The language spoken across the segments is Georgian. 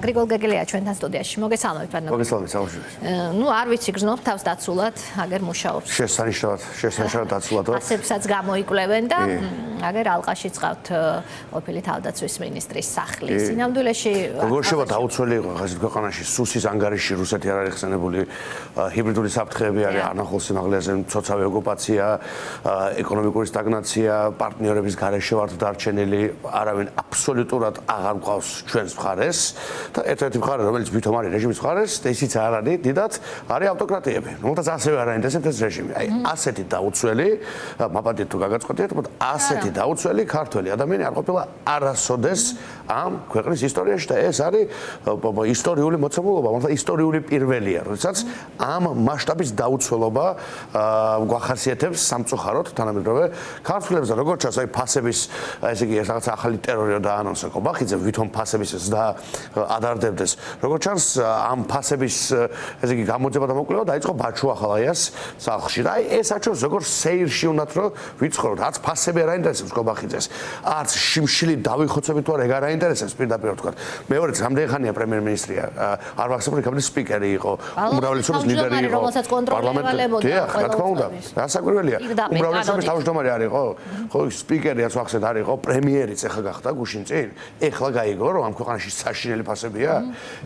გრიგოლ გეგელია ჩვენთან სტუდიაში. მოგესალმებით ბატონო. მოგესალმებით, საუბრობთ. ნუ არ ვიცი გზნობ თავს დაცულად, აგერ მუშაობს. შესანიშნავად დაცულადო. ასებსაც გამოიკვლევენ და აგერ ალყაში წავთ ყოფილი თავდაცვის მინისტრის სახლი. სინამდვილეში როგორ შევა დაუცველი იყო ხაზით ქვეყანაში სუსის ანგარიში რუსეთი არ არის ხსენებული, ჰიბრიდული საფრთხეები არის არნახულ სიმაღლეზე, მცოცავი ოკუპაცია, ეკონომიკური სტაგნაცია, პარტნიორების გარეშე ვართ დარჩენილი, არავინ აბსოლუტურად აღარ გვყავს ჩვენს მხარეს. და ერთ-ერთი მხარე, რომელიც ვითომ არის რეჟიმის მხარეს, და ისიც არ არის დიდად, არის ავტოკრატიები, რომელთაც ასევე არ აინტერესებთ ეს რეჟიმი. აი, ასეთი დაუცველი, მაპატით თუ გაგაწყვეტიეთ, ასეთი დაუცველი ქართველი ადამიანი არ ყოფილა არასოდეს ამ ქვეყნის ისტორიაში და ეს არის ისტორიული მოცემულობა, მაგრამ ისტორიული პირველია, როდესაც ამ მასშტაბის დაუცველობა გვახასიათებს სამწუხაროდ თანამედროვე ქართველებს და როგორც ჩანს, აი ფასების, ესე იგი, რაღაც ახალი ტერორი დაანონსა კობახიძე, ვითომ ფასების ზრდა ადარდებდეს. როგორც ჩანს, ამ ფასების ესე იგი გამოძება და მოკვლევა დაიწყო ბაჩუახალაიას სახლში. და აი ეს აჩვენს როგორ სეირში უნდათ რომ ვიცხოვროთ. არც ფასები არ აინტერესებს კობახიძეს, არც შიმშილი დავიხოცებით თუ არა ეგ არ აინტერესებს პირდაპირ ვთქვათ. მეორეც რამდენი ხანია პრემიერ-მინისტრია, არ ვახსენებ რამე სპიკერი იყო, უმრავლესობის ლიდერი იყო, პარლამენტი. რა თქმა უნდა, რასაკვირველია, უმრავლესობის თავმჯდომარე არ იყო, ხო, სპიკერიაც ვახსენებ არ იყო, პრემიერიც ეხლა გახდა გუშინ წინ. ეხლა გაიგო რომ ამ ქვეყანაში საშინელი ფასებია?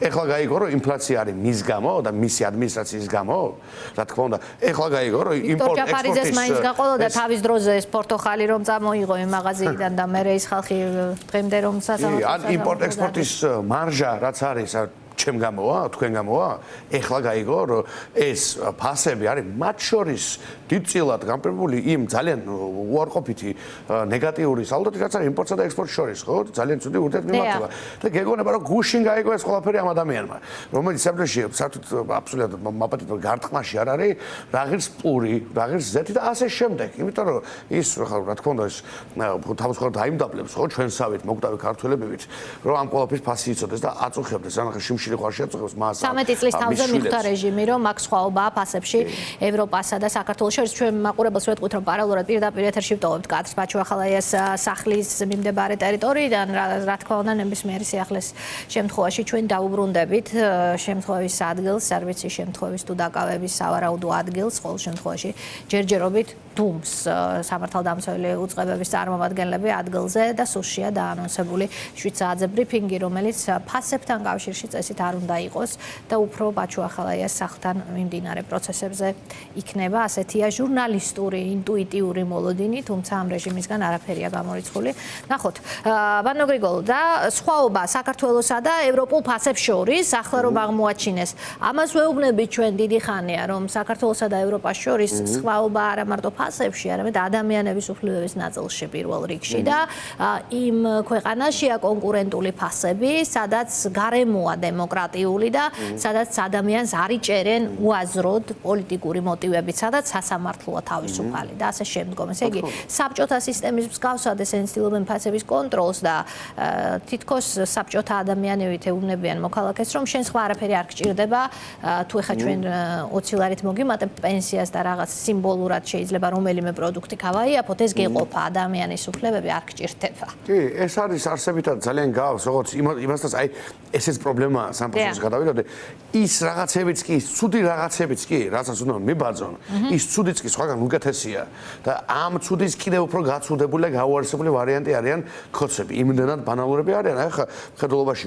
ეხლა გაიგო რომ ინფლაცია არის მის გამო და მისი ადმინისტრაციის გამო? რა თქმა უნდა, ეხლა გაიგო რომ იმპორტ ექსპორტის მაინც გაყოლოდა თავის დროზე ეს პორტოხალი რომ წამოიღო იმ მაღაზიიდან და მე ის ხალხი დღემდე რომ სასამართლოს ან იმპორტ ექსპორტის მარჟა რაც არის ჩემ გამოა, თქვენ გამოა, ეხლა გაიგო რომ ეს ფასები არის მათ შორის დიდწილად გამპირებული იმ ძალიან უარყოფითი ნეგატიური სალდოთი რაც არის იმპორტსა და ექსპორტს შორის, ხო? ძალიან ცუდი ურთიერთმიმართება. და გეგონება რომ გუშინ გაიგო ეს ყველაფერი ამ ადამიანმა, რომელიც საფრთხეში საერთოდ აბსოლუტურად მაპატით გარტყმაში არ არის, რა ღირს პური, რა ღირს ზეთი და ასე შემდეგ. იმიტომ რომ ის რა თქმა უნდა ის თავისუფლად დაიმდაბლებს, ხო, ჩვენსავით მოკვდავი ქართველებივით, რომ ამ ყველაფრის ფასი იცოდეს და აწუხებდეს, ანახე შიმშილი ხარ შეაწუხებს მას. 13 წლის თავზე მიხვდა რეჟიმი, რომ აქ სხვაობაა ფასებში ევროპასა და საქართველოს შორის. ჩვენ მაყურებელს ვეთქვით, რომ პარალელურად პირდაპირ ეთერში ვტოვებთ კადრს ბაჩუახალაიას სახლის მიმდებარე ტერიტორიიდან, რა თქმა უნდა, ნებისმიერი სიახლის შემთხვევაში ჩვენ დაუბრუნდებით შემთხვევის ადგილს, არ ვიცი შემთხვევის თუ დაკავების სავარაუდო ადგილს, ყოველ შემთხვევაში ჯერჯერობით დუმს სამართალდამცავი უწყებების წარმომადგენლები ადგილზე და სუსშია დაანონსებული 7 საათზე ბრიფინგი, რომელიც ფასებთან კავშირში წესით არ უნდა იყოს და უფრო ბაჩუახალაიას სახლთან მიმდინარე პროცესებზე იქნება. ასეთია ჟურნალისტური, ინტუიტიური მოლოდინი, თუმცა ამ რეჟიმისგან არაფერია გამორიცხული. ნახოთ, ბატონო გრიგოლ და სხვაობა საქართველოსა და ევროპულ ფასებს შორის ახლა რომ აღმოაჩინეს. ამას ვეუბნებით ჩვენ დიდი ხანია, რომ საქართველოსა და ევროპას შორის სხვაობა არა მარტო ფასებში, არამედ ადამიანების უფლებების ნაწილში პირველ რიგში და იმ ქვეყანაშია კონკურენტული ფასები, სადაც გარემოა დემოკრატიული და სადაც ადამიანს არ იჭერენ უაზროდ პოლიტიკური მოტივებით, სადაც სასამართლოა თავისუფალი და ასე შემდგომ. ესე იგი, საბჭოთა სისტემის მსგავსად ესენი ცდილობენ ფასების კონტროლს და თითქოს საბჭოთა ადამიანებით ეუბნებიან მოქალაქეს, რომ შენ სხვა არაფერი არ გჭირდება, თუ ეხა ჩვენ 20 ლარით მოგიმატებ პენსიას და რაღაც სიმბოლურად შეიძლება რომელიმე პროდუქტი გავაიაფოთ, ეს გეყოფა ადამიანის უფლებები არ გჭირდება. კი, ეს არის არსებითად ძალიან გავს, როგორც იმასთან აი ესეც პრობლემაა სამწუხაროდ გადავიდოდე. ის რაღაცებიც კი, ცუდი რაღაცებიც კი, რასაც უნდა მიბაძონ, ის ცუდიც კი სხვაგან უკეთესია და ამ ცუდის კიდევ უფრო გაცუდებული და გაუარესებული ვარიანტი არიან ქოცები. იმდენად ბანალურები არიან. აი ხა მხედველობაში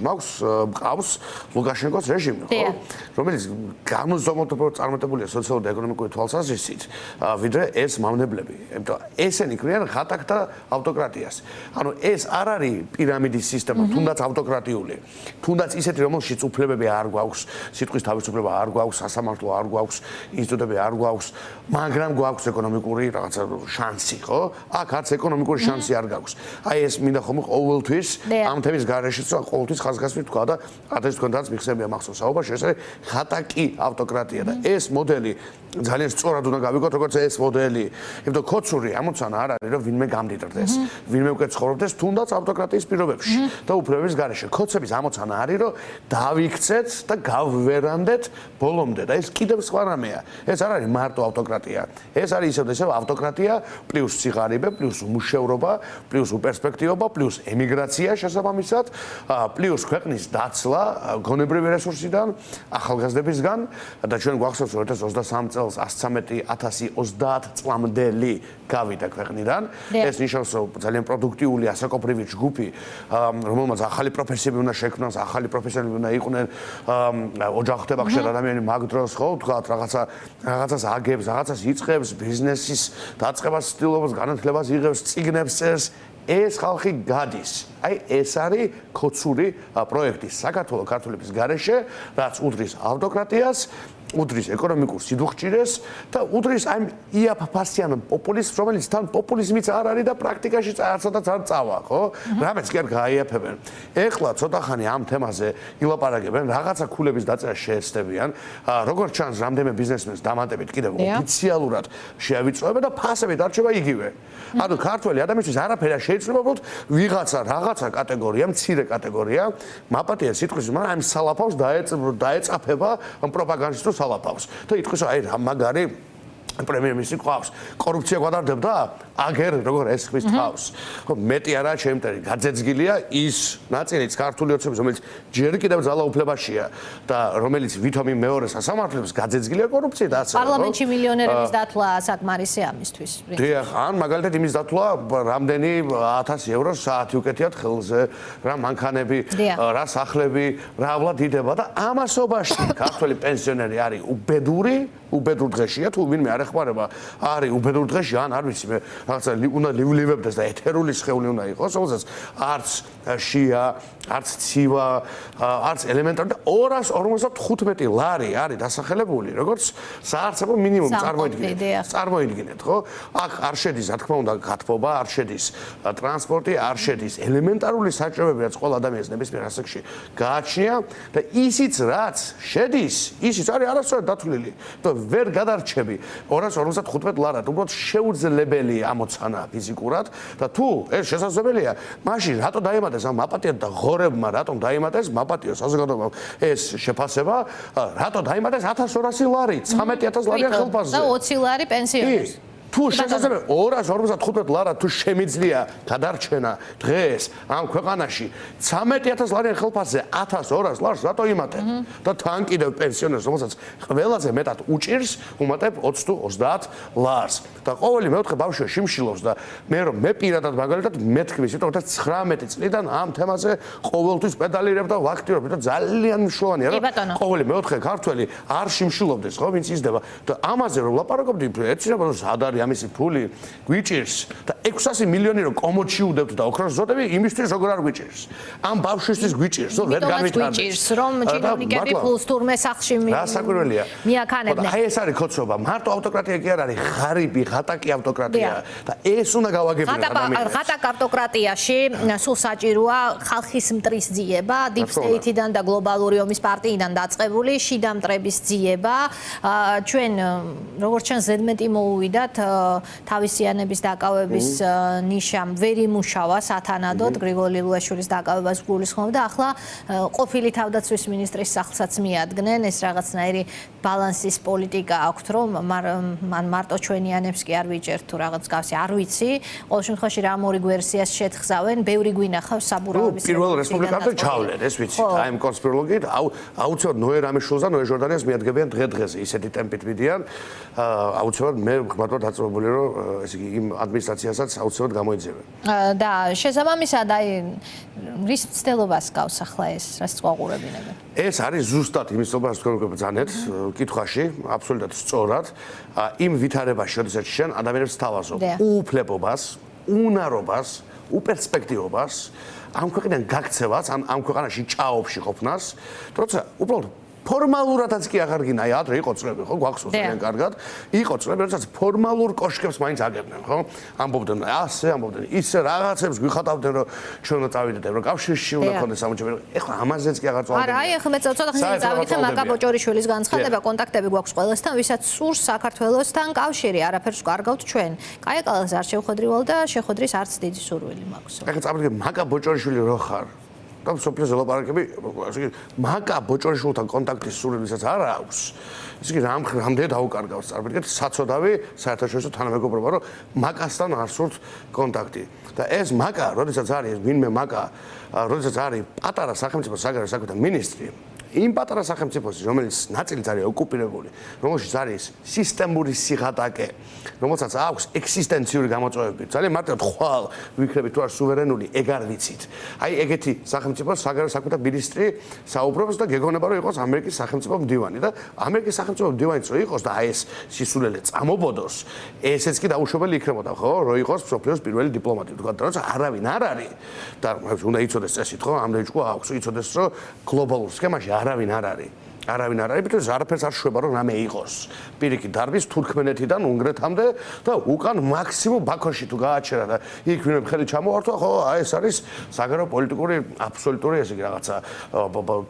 მყავს ლუკაშენკოს რეჟიმი, ხო? რომელიც განუზომოდ უფრო წარმატებულია სოციალურ და ეკონომიკური თვალსაზრისით, ვიდრე ეს მავნებლები. იმიტომ ესენი ქმნიან ღატაკთა ავტოკრატიას. ანუ ეს არ არის პირამიდის სისტემა, თუნდაც ავტოკრატიული. თუნდაც ისეთი, რომელშიც უფლებები არ გვაქვს, სიტყვის თავისუფლება არ გვაქვს, სასამართლო არ გვაქვს, ინსტიტუტები არ გვაქვს, მაგრამ გვაქვს ეკონომიკური რაღაცა შანსი, ხო? აქ არც ეკონომიკური შანსი არ გაქვს. აი ეს მინდა ხომ ყოველთვის ამ თემის გარეშეც ყოველთვის ხაზგასმით თქვა და ადრეს თქვენთანაც მიხსენებია მახსოვს საუბარში, ეს არის ღატაკი ავტოკრატია და ეს მოდელი ძალიან სწორად უნდა გავიგოთ, როგორც ეს მოდელი ხელი. იმიტომ ქოცური ამოცანა არ არის, რომ ვინმე გამდიდრდეს, ვინმე უკვე ცხოვრობდეს თუნდაც ავტოკრატიის პირობებში და უფლებების გარეშე. ქოცების ამოცანა არის, რომ დავიქცეთ და გავვერანდეთ ბოლომდე და ეს კიდევ სხვა რამეა. ეს არ არის მარტო ავტოკრატია. ეს არის ისევ და ისევ ავტოკრატია პლუს სიღარიბე, პლუს უმუშევრობა, პლუს უპერსპექტივობა, პლუს ემიგრაცია შესაბამისად, პლუს ქვეყნის დაცლა გონებრივი რესურსიდან, ახალგაზრდებისგან და ჩვენ გვახსოვს 2023 წელს 113,030 წლამდელი გავიდა ქვეყნიდან. ეს ნიშნავს, რომ ძალიან პროდუქტიული ასაკობრივი ჯგუფი, რომელმაც ახალი პროფესიები უნდა შექმნას, ახალი პროფესიონალები უნდა იყვნენ, ოჯახ ხდება ხშირ ადამიანი მაგ დროს, ხო, თქვათ რაღაცას აგებს, რაღაცას იწყებს, ბიზნესის დაწყებას ცდილობს, განათლებას იღებს, წიგნებს წერს. ეს ხალხი გადის. აი ეს არის ქოცური პროექტი საქართველოს ქართველების გარეშე, რაც უდრის ავტოკრატიას, უდრის ეკონომიკურ სიდუხჭირეს და უდრის აი იაფფასიან პოპულიზმს, რომელიც თან პოპულიზმიც არ არის და პრაქტიკაში არცოდაც არ წავა, ხო? რამეც კი არ გაიაფებენ. ეხლა ცოტა ხანი ამ თემაზე ილაპარაკებენ, რაღაცა ქულების დაწერა შეეცდებიან. როგორც ჩანს, რამდენიმე ბიზნესმენს დამატებით კიდევ ოფიციალურად შეავიწროებენ და ფასები დარჩება იგივე. ანუ ქართველი ადამიანისთვის არაფერი არ შეიცვლება, უბრალოდ ვიღაცა რაღაცა კატეგორია, მცირე კატეგორია, მაპატია სიტყვის, მაგრამ ამ სალაფავს დაეწაფება ამ პროპაგანდისტურ სალაფავს. და იტყვის, აი რა მაგარი პრემიერ-მინისტრი ყავს. კორუფცია გვადარდებდა? აგერ როგორ ესხმის თავს. ხო, მეტი არაა შემტერი, გაძეძგილია ის ნაწილიც ქართული ოცნების, რომელიც ჯერ კიდევ ძალაუფლებაშია და რომელიც ვითომ იმ მეორე სასამართლოს გაძეძგილია კორუფციით და ასე. პარლამენტში მილიონერების დათვლა საკმარისია ამისთვის. დიახ, ან მაგალითად იმის დათვლა, რამდენი 1000 euро საათი უკეთიათ ხელზე, რა მანქანები, რა სახლები, რა ავლა დიდება და ამასობაში ქართველი პენსიონერი არის უბედურ დღეშია, თუ ვინმე არ ეხმარება, არის უბედურ დღეში, ან არ ვიცი მე რაღაცა უნდა ლივლებდეს და ეთერული სხეული უნდა იყოს, რომელსაც არც შია, არც ცივა, არც ელემენტარი და 255 ლარი არის დასახელებული, როგორც საარსებო მინიმუმი წარმოიდგინეთ, ხო? აქ არ შედის, რა თქმა უნდა, გათბობა, არ შედის ტრანსპორტი, არ შედის ელემენტარული საჭიროებები, რაც ყველა ადამიანს ნებისმიერ ასაკში გააჩნია და ისიც რაც შედის, ისიც არის არასწორად დათვლილი. და ვერ გადარჩები 255 ლარად, უბრალოდ შეუძლებელი ამოცანა ფიზიკურად და თუ ეს შესაძლებელია, მაშინ რატო დაემატეს ამ მაპატიად და ღორებმა რატომ დაემატეს მაპატიო საზოგადოებამ ეს შეფასება, რატო დაემატეს 1200 ლარი, 13000 ლარიან ხელფასზე და 20 ლარი პენსიონერს. თუ შესაძლოა 255 ლარად თუ შემიძლია გადარჩენა დღეს ამ ქვეყანაში 13000 ლარიან ხელფასზე 1200 ლარს რატო იმატებ და თან კიდევ პენსიონერს რომელსაც ყველაზე მეტად უჭირს უმატებ 20 თუ 30 ლარს და ყოველი მეოთხე ბავშვი შიმშილობს და მე პირადად მაგალითად მეთქმის იმიტომ რომ 19 წლიდან ამ თემაზე ყოველთვის პედალირებ და ვაქტიურებ და ძალიან მნიშვნელოვანია რომ ყოველი მეოთხე ქართველი არ შიმშილობდეს ხო ვინც იზრდება და ამაზე რომ ლაპარაკობდი ეცინობა რომ სადარი ამისი ფული გვიჭირს და 600 მილიონი რომ კომოდში უდევთ და ოქროს ზოდები იმისთვის როგორ არ გვიჭირს ამ ბავშვისთვის გვიჭირს რომ ვერ განვითარდეს გვიჭირს რომ ჩინოვნიკები ფულს თურმე სახლში მიაქანებდნენ აი ეს არის ქოცობა მარტო ავტოკრატია კი არ არის ღარიბი ღატაკი ავტოკრატია და ეს უნდა გავაგებინოთ ადამიანებს ღატაკ ავტოკრატიაში სულ საჭიროა ხალხის მტრის ძიება deep state-დან და გლობალური ომის პარტიიდან დაწყებული შიდა მტრების ძიება ჩვენ როგორც ჩვენ ზედმეტი მოუვიდათ თავისიანების დაკავების ნიშამ ვერ იმუშავა სათანადოდ გრიგოლი ლუაშვილის დაკავებას გულისხმობ და ახლა ყოფილი თავდაცვის მინისტრის სახლსაც მიადგნენ ეს რაღაცნაირი ბალანსის პოლიტიკა აქვს რომ მან მარტო ჩვენიანებს კი არ ვიჭერთ თუ რაღაც გავსი არ ვიცი ყოველ შემთხვევაში რა მორი ვერსიას შეთხზავენ ბევრი გვინახავს საბურავების პირველ რესპუბლიკამდე ჩავლენ ეს ვიცით აი ამ კონსპიროლოგიით აუცილებლად ნოე რამიშვილს და ნოე ჟორდანიას მიადგებიან დღე-დღეზე ისეთი ტემპით მიდიან აუცილებლად მე გმადლობთ აწმებული რომ ესე იგი იმ ადმინისტრაციასაც აუცილებლად გამოიძებენ და შესაბამისად აი რის მცდელობას გავს ახლა ეს რას წვაღურებინებენ ეს არის ზუსტად იმის თობას თქვენ გბრძანეთ კითხვაში აბსოლუტურად სწორად იმ ვითარებაში როდესაც შენ ადამიანებს თავაზობ უუფლებობას უნარობას უპერსპექტივობას ამ ქვეყნიდან გაქცევას ამ ქვეყანაში ჭაობში ყოფნას როცა უბრალოდ ფორმალურადაც კი აღარ გინა, აი ადრე იყო წლები, ხო, გვახსოვს ძალიან კარგად. იყო წლები, როდესაც ფორმალურ კოშკებს მაინც აგებდნენ, ხო? ამბობდნენ, ასე ამბობდნენ, ისე რაღაცებს გვიხატავდნენ, რომ ჩვენ უნდა წავიდეთ ევროკავშირში, უნდა გქონდეს სამოჭებრო. ეხლა ამაზეც კი აღარ წავიდნენ. არა, აი ახლა მე ცოტა ხნით წავიდე მაკა ბოჭორიშვილის განცხადება, კონტაქტები გვაქვს ყველასთან, ვისაც სურს საქართველოსთან კავშირი, არაფერს ვკარგავთ ჩვენ. კაიკალას არ შევხვედრივალ და შეხვედრის არც დიდი სურვილი მაქვს. ეხლა წავიდე მაკა ბოჭორიშვილი რო ხარ. და სოფიოს ელაპარაკები, ასე იგი მაკა ბოჭორიშვილთან კონტაქტის სურვილისაც არ აქვს. ესე იგი რამდენი დაუკარგავს წარმოგიდგენთ საწოდავი საერთაშორისო თანამეგობრობა, რომ მაკასთან არ სურთ კონტაქტი. და ეს მაკა, როდესაც არის ვინმე მაკა, როდესაც არის პატარა სახელმწიფო საგარეო საქმეთა მინისტრი, იმ პატარა სახელმწიფოს, რომელიც ნაწილიც არის ოკუპირებული, რომელშიც არის სისტემური სიღატაკე, რომელსაც აქვს ექსისტენციური გამოწვევები. ძალიან მარტივად ხვალ ვიქნებით თუ არ სუვერენული, ეგ არ ვიცით. აი ეგეთი სახელმწიფოს საგარეო საქმეთა მინისტრი საუბრობს და გეგონება რომ იყოს ამერიკის სახელმწიფო მდივანი და ამერიკის სახელმწიფო მდივანიც რო იყოს და აი ეს სისულელე წამობოდოს, ესეც კი დაუშვებელი იქნებოდა, ხო, რომ იყოს მსოფლიოს პირველი დიპლომატი, თქვა და როცა არავინ არ არის და უნდა იცოდეს წესით, ხო, ამ რეჯკო აქვს, იცოდეს რომ გლობალურ სქემაში არავინ არ არის. არავინ არ არის, because არაფერს არ შვება რომ რამე იყოს. პირიქით დარბის თურქმენეთიდან უნგრეთამდე და უკან მაქსიმუმ ბაქოში თუ გააჩერა და იქ ვინმე ხელი ჩამოართვა, ხო, აი ეს არის საგარეო პოლიტიკური აბსოლუტური ესე იგი რაღაცა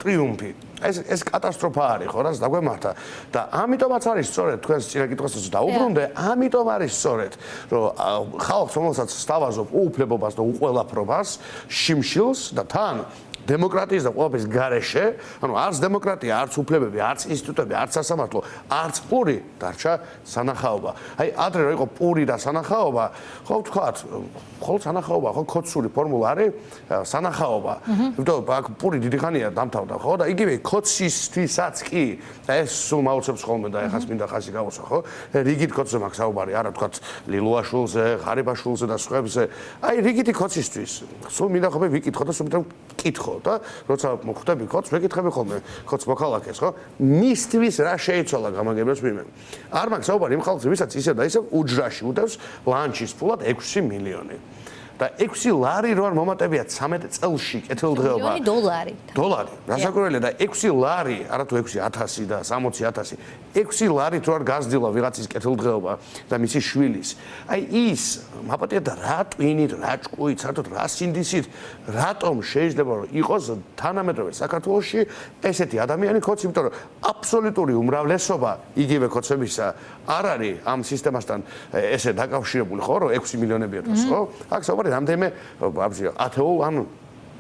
ტრიუმფი. ეს კატასტროფა არის, ხო, რაც დაგვემართა და ამიტომაც არის სწორედ თქვენს წინა კითხვასაც დაუბრუნდე, ამიტომ არის სწორედ, რომ ხალხს რომელსაც სთავაზობ უუფლებობას და უყველაფრობას, შიმშილს და თან დემოკრატიის და ყველაფრის გარეშე, ანუ არც დემოკრატია, არც უფლებები, არც ინსტიტუტები, არც სასამართლო, არც პური დარჩა სანახაობა. აი, ადრე რო იყო პური და სანახაობა, ხო ვთქვათ, ხოლმე სანახაობა, ხო ქოცური ფორმულა არის სანახაობა. იმიტომ აქ პური დიდი ხანია დამთავრდა, ხო და იგივე ქოცისთვისაც კი და ეს სულ მაუცებს ხოლმე და ეხაც მინდა ხაზი გავუსვა, ხო? რიგით ქოცზე მაქვს საუბარი, არა ვთქვათ ლილუაშვილზე, ღარიბაშვილზე და სხვებზე. აი, რიგითი ქოცისთვის. სულ მინდა ხოლმე ვიკითხო და სულ მინდა ვკითხო. და როცა მოხვდები ქოც ვეკითხები ხოლმე ქოც მოქალაქეს ხო მისთვის რა შეიცვალა გამაგებელს ვინმე არ მაქვს საუბარი იმ ხალხზე ვისაც ისევ და ისევ უჯრაში უდევს ლანჩის ფულად 6 მილიონი და 6 ლარი რო არ მომატებია 13 წელში კეთილდღეობა დოლარი რასაკვირველია და 6 ლარი არა თუ 6000 და 60000 6 ლარი თუ არ გაზრდილა ვიღაცის კეთილდღეობა და მისი შვილის აი ის მაპატია და რა ტვინით რა ჭკუით საერთოდ რა სინდისით რატომ შეიძლება რომ იყოს თანამედროვე საქართველოში ესეთი ადამიანი ქოც იმიტომ რომ აბსოლუტური უმრავლესობა იგივე ქოცებისა არ არის ამ სისტემასთან ესე დაკავშირებული ხო რომ 6 მილიონებია დღეს ხო აქ საუბარი რამდენიმე ათეულ ან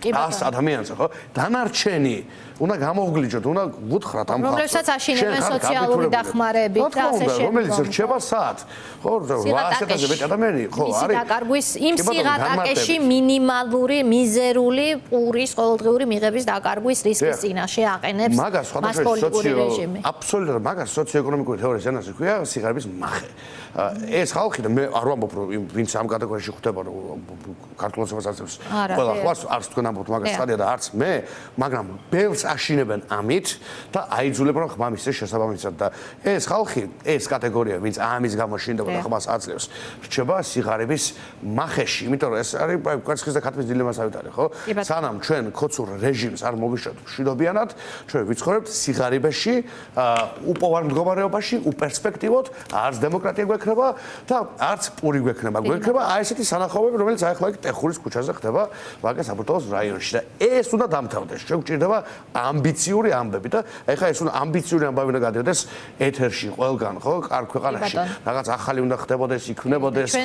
100 ადამიანზე ხო დანარჩენი უნდა გამოვგლიჯოთ უნდა გუთხრათ ამ ხალხს რომელსაც აშინებენ სოციალური დახმარებით და ასე შემდეგ რომელიც რჩება საათ ხო 800-ზე მეტი ადამიანი ხო არის დაკარგვის იმ სიღატაკეში მინიმალური მიზერული პურის ყოველდღიური მიღების დაკარგვის რისკის წინაშე აყენებს მას პოლიტიკური რეჟიმი აბსოლუტურად მაგას სოციოეკონომიკური თეორიის ენაზე ქვია სიღარიბის მახე ეს ხალხი და მე არ ვამბობ რომ ვინც ამ კატეგორიაში ხვდება რომ ქართულსაც აცებს ყველა ხვას არც თქვენ ამბობთ მაგას ხადია და არც მე მაგრამ ბელს აშინებენ ამით და აიძულებენ რომ ხმამისზე შესაბამისად და ეს ხალხი ეს კატეგორია ვინც ამის გამო შინდება და ხმას აძლევს რჩება სიღარიბის მახეში იმიტომ რომ ეს არის კვერცხის და ქათმის დილემასავით არის ხო სანამ ჩვენ ქოცურ რეჟიმს არ მოვიშოთ მშვიდობიანად ჩვენ ვიცხოვრებთ სიღარიბეში უპოვარ მდგომარეობაში უპერსპექტივოდ არც დემოკრატია გვექნება და არც პური გვექნება აი ესეთი სანახაობები რომელიც აი ახლა ტეხურის ქუჩაზე ხდება ვაკეს აბურთალოს რაიონში და ეს უნდა დამთავრდეს ჩვენ გვჭირდება ამბიციური ამბები და ეხლა ეს უნდა ამბიციური ამბები უნდა გადადეს ეთერში ყველგან ხო კარგ ქვეყანაში რაღაც ახალი უნდა ხდებოდეს იქნებოდეს